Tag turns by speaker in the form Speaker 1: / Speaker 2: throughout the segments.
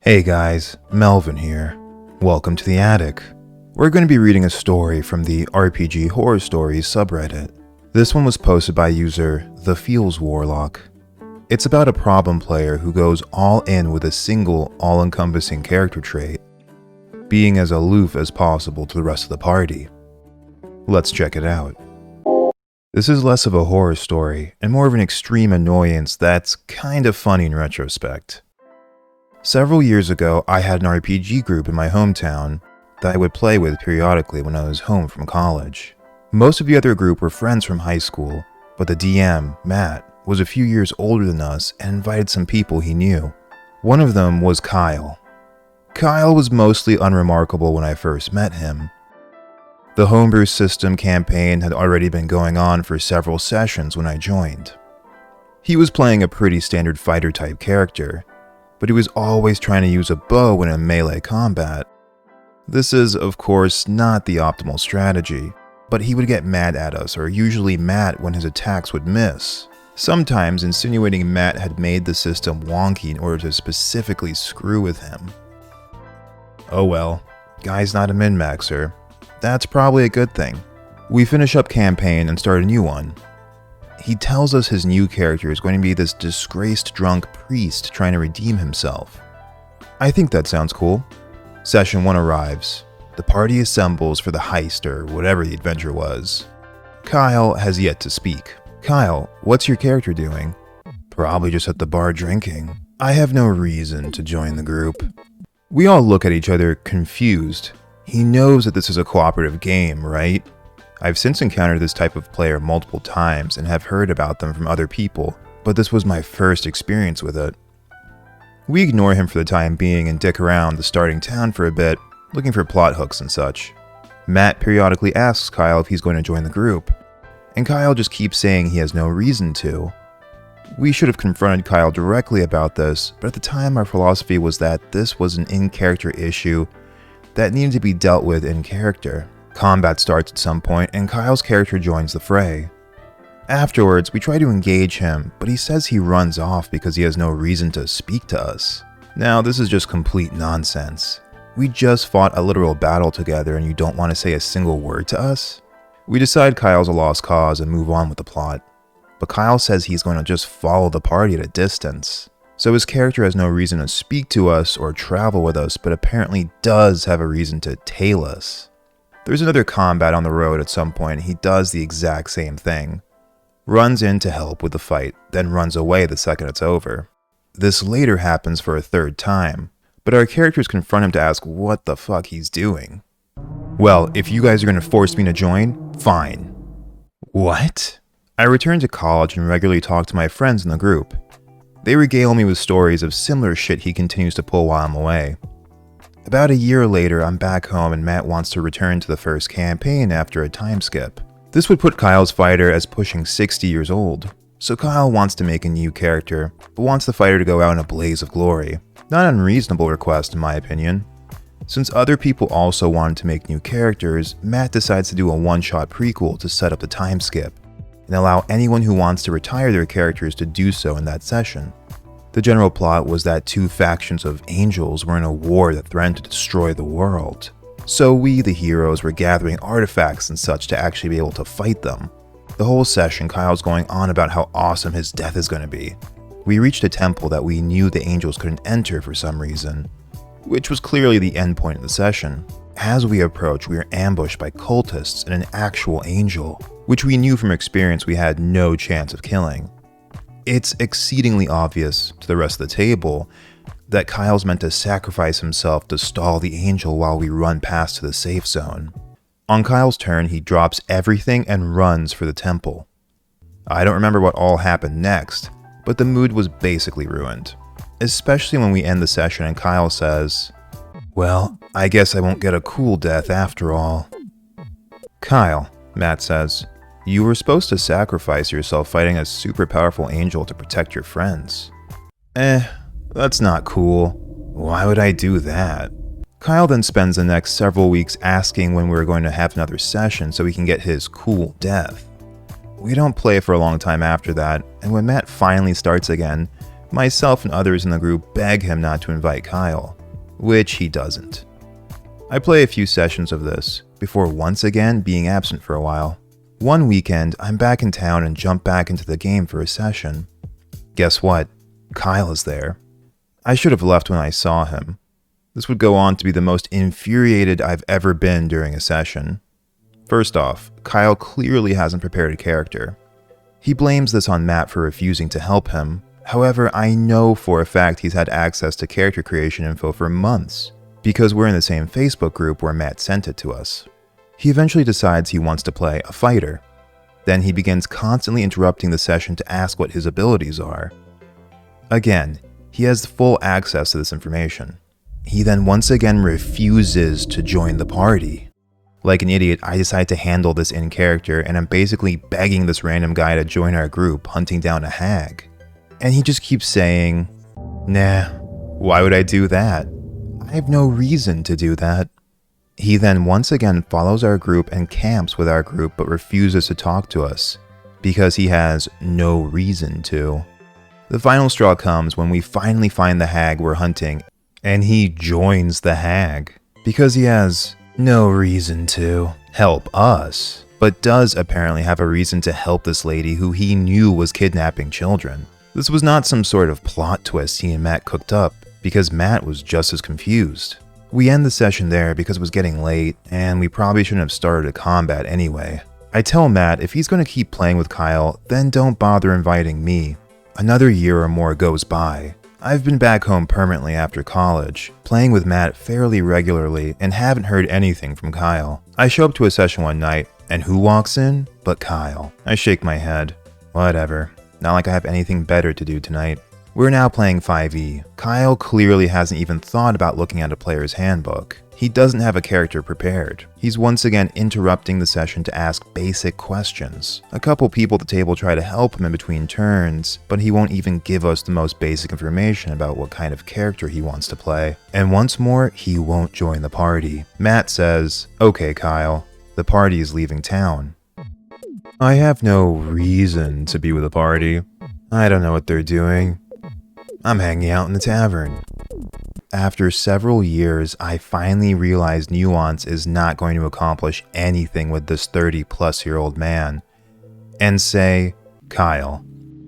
Speaker 1: Hey guys, Melvin here. Welcome to the attic. We're going to be reading a story from the RPG Horror Stories subreddit. This one was posted by user The Feels Warlock. It's about a problem player who goes all in with a single all-encompassing character trait, being as aloof as possible to the rest of the party. Let's check it out. This is less of a horror story and more of an extreme annoyance that's kind of funny in retrospect. Several years ago, I had an RPG group in my hometown that I would play with periodically when I was home from college. Most of the other group were friends from high school, but the DM, Matt, was a few years older than us and invited some people he knew. One of them was Kyle. Kyle was mostly unremarkable when I first met him. The homebrew system campaign had already been going on for several sessions when I joined. He was playing a pretty standard fighter-type character, but he was always trying to use a bow in a melee combat. This is, of course, not the optimal strategy, but he would get mad at us, or usually mad when his attacks would miss, sometimes insinuating Matt had made the system wonky in order to specifically screw with him. Oh well, guy's not a min-maxer. That's probably a good thing. We finish up campaign and start a new one. He tells us his new character is going to be this disgraced drunk priest trying to redeem himself. I think that sounds cool. Session 1 arrives. The party assembles for the heist or whatever the adventure was. Kyle has yet to speak. Kyle, what's your character doing? Probably just at the bar drinking. I have no reason to join the group. We all look at each other confused. He knows that this is a cooperative game, right? I've since encountered this type of player multiple times and have heard about them from other people, but this was my first experience with it. We ignore him for the time being and dick around the starting town for a bit, looking for plot hooks and such. Matt periodically asks Kyle if he's going to join the group, and Kyle just keeps saying he has no reason to. We should have confronted Kyle directly about this, but at the time our philosophy was that this was an in-character issue that needed to be dealt with in character. Combat starts at some point, and Kyle's character joins the fray. Afterwards, we try to engage him, but he says he runs off because he has no reason to speak to us. Now, this is just complete nonsense. We just fought a literal battle together and you don't want to say a single word to us? We decide Kyle's a lost cause and move on with the plot. But Kyle says he's going to just follow the party at a distance. So his character has no reason to speak to us or travel with us, but apparently does have a reason to tail us. There's another combat on the road at some point and he does the exact same thing. Runs in to help with the fight, then runs away the second it's over. This later happens for a third time, but our characters confront him to ask what the fuck he's doing. Well, if you guys are going to force me to join, fine. What? I return to college and regularly talk to my friends in the group. They regale me with stories of similar shit he continues to pull while I'm away. About a year later, I'm back home and Matt wants to return to the first campaign after a time skip. This would put Kyle's fighter as pushing 60 years old. So Kyle wants to make a new character, but wants the fighter to go out in a blaze of glory. Not an unreasonable request in my opinion. Since other people also wanted to make new characters, Matt decides to do a one-shot prequel to set up the time skip, and allow anyone who wants to retire their characters to do so in that session. The general plot was that two factions of angels were in a war that threatened to destroy the world. So we, the heroes, were gathering artifacts and such to actually be able to fight them. The whole session, Kyle's going on about how awesome his death is going to be. We reached a temple that we knew the angels couldn't enter for some reason, which was clearly the end point of the session. As we approach, we are ambushed by cultists and an actual angel, which we knew from experience we had no chance of killing. It's exceedingly obvious to the rest of the table that Kyle's meant to sacrifice himself to stall the angel while we run past to the safe zone. On Kyle's turn, he drops everything and runs for the temple. I don't remember what all happened next, but the mood was basically ruined, especially when we end the session and Kyle says, "Well, I guess I won't get a cool death after all." "Kyle," Matt says, "you were supposed to sacrifice yourself fighting a super powerful angel to protect your friends." That's not cool. Why would I do that? Kyle then spends the next several weeks asking when we're going to have another session so he can get his cool death. We don't play for a long time after that, and when Matt finally starts again, Myself and others in the group beg him not to invite Kyle, which he doesn't. I play a few sessions of this, before once again being absent for a while. One weekend, I'm back in town and jump back into the game for a session. Guess what? Kyle is there. I should have left when I saw him. This would go on to be the most infuriated I've ever been during a session. First off, Kyle clearly hasn't prepared a character. He blames this on Matt for refusing to help him. However, I know for a fact he's had access to character creation info for months, because we're in the same Facebook group where Matt sent it to us. He eventually decides he wants to play a fighter. Then he begins constantly interrupting the session to ask what his abilities are. Again, he has full access to this information. He then once again refuses to join the party. Like an idiot, I decide to handle this in character, and I'm basically begging this random guy to join our group hunting down a hag. And he just keeps saying, "Nah, why would I do that? I have no reason to do that." He then once again follows our group and camps with our group but refuses to talk to us, because he has no reason to. The final straw comes when we finally find the hag we're hunting, and he joins the hag, because he has no reason to help us, but does apparently have a reason to help this lady who he knew was kidnapping children. This was not some sort of plot twist he and Matt cooked up, because Matt was just as confused. We end the session there because it was getting late, and we probably shouldn't have started a combat anyway. I tell Matt if he's going to keep playing with Kyle, then don't bother inviting me. Another year or more goes by. I've been back home permanently after college, playing with Matt fairly regularly, and haven't heard anything from Kyle. I show up to a session one night, and who walks in but Kyle? I shake my head. Whatever. Not like I have anything better to do tonight. We're now playing 5e. Kyle clearly hasn't even thought about looking at a player's handbook. He doesn't have a character prepared. He's once again interrupting the session to ask basic questions. A couple people at the table try to help him in between turns, but he won't even give us the most basic information about what kind of character he wants to play. And once more, he won't join the party. Matt says, "Okay, Kyle, the party is leaving town." I have no reason to be with the party. I don't know what they're doing. I'm hanging out in the tavern. After several years, I finally realized Nuance is not going to accomplish anything with this 30-plus-year-old man, and say, "Kyle,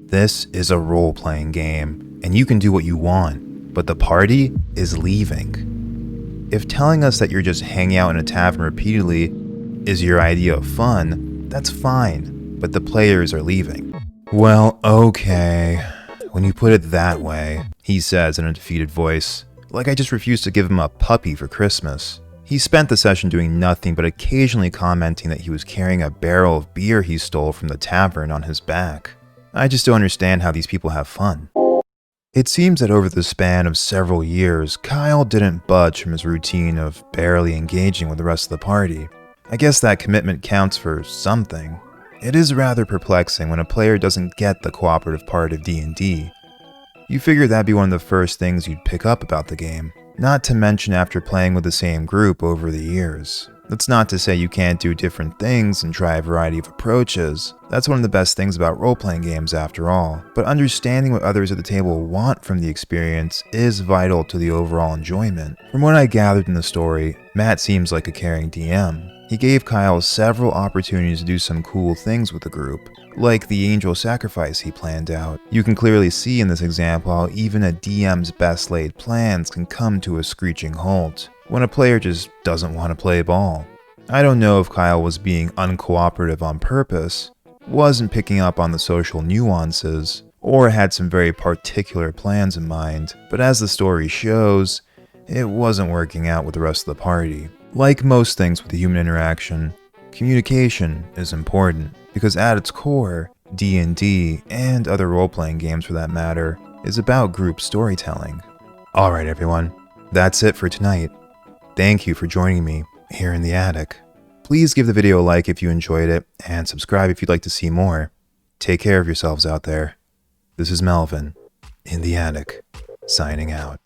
Speaker 1: this is a role-playing game, and you can do what you want, but the party is leaving." If telling us that you're just hanging out in a tavern repeatedly is your idea of fun, that's fine, but the players are leaving. "Well, okay, when you put it that way," he says in a defeated voice. Like I just refused to give him a puppy for Christmas. He spent the session doing nothing but occasionally commenting that he was carrying a barrel of beer he stole from the tavern on his back. I just don't understand how these people have fun. It seems that over the span of several years, Kyle didn't budge from his routine of barely engaging with the rest of the party. I guess that commitment counts for something. It is rather perplexing when a player doesn't get the cooperative part of D&D. You figure that'd be one of the first things you'd pick up about the game, not to mention after playing with the same group over the years. That's not to say you can't do different things and try a variety of approaches. That's one of the best things about role-playing games after all. But understanding what others at the table want from the experience is vital to the overall enjoyment. From what I gathered in the story, Matt seems like a caring DM. He gave Kyle several opportunities to do some cool things with the group, like the angel sacrifice he planned out. You can clearly see in this example how even a DM's best laid plans can come to a screeching halt when a player just doesn't want to play ball. I don't know if Kyle was being uncooperative on purpose, wasn't picking up on the social nuances, or had some very particular plans in mind, but as the story shows, it wasn't working out with the rest of the party. Like most things with the human interaction, communication is important, because at its core, D&D, and other role-playing games for that matter, is about group storytelling. Alright everyone, that's it for tonight. Thank you for joining me here in the attic. Please give the video a like if you enjoyed it, and subscribe if you'd like to see more. Take care of yourselves out there. This is Melvin, in the attic, signing out.